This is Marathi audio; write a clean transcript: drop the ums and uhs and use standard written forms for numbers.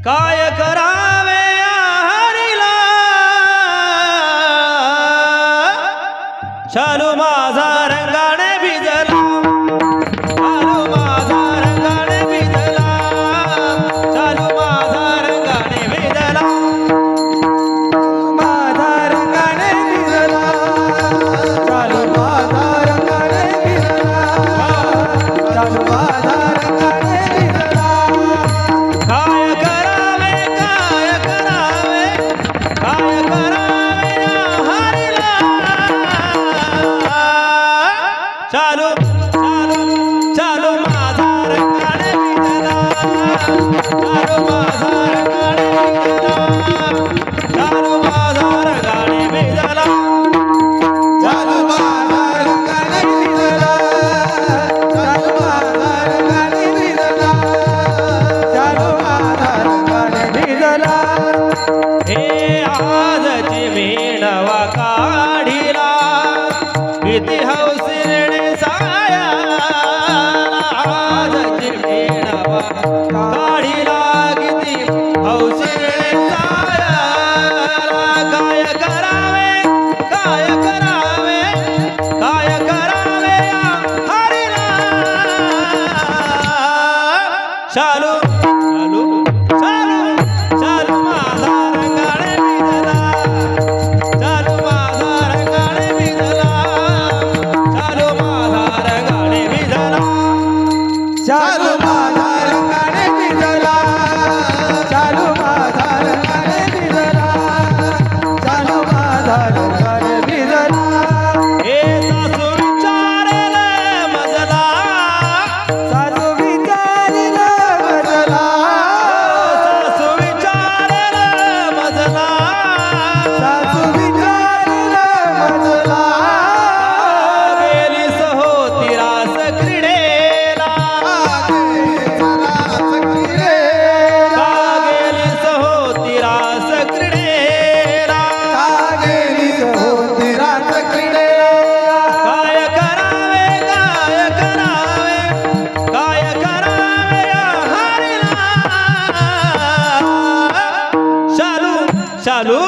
काय करावे हरीला शालू माझा रंगाने भिजला शालू माझा रंगाने भिजला शालू माझा रंगाने भिजला माझा रंगाने भिजला शालू माझा रंगाने भिजला शालू माझा रंगाने भिजला काय करावे हरीला चालू चालू चालू माझा रंगाने भिजला चालू माझा रंगाने भिजला चालू माझा रंगाने भिजला शालू माझा रंगाने भिजला शालू माझा रंगाने भिजला शालू माझा रंगाने भिजला हे आजची मेणवा काढिला किती हौसीने साया आजची मेणवा काढिला किती हौसीने साया काय करावे हरीला शालू शालू शालू शालू माझा रंगाने भिजला शालू माझा रंगाने भिजला शालू माझा रंगाने भिजला शालू माझा रंगाने भिजला शालू माझा रंगाने भिजला शालू माझा रंगाने भिजला हे सासू विचारल मजला सासू विचारला मजला सासू विचारल मजला सासू विचारला मजला गेली सहोती रास क्रीडेला गेली सहोती रास क्रीडेला काय करावे हरीला शालू शालू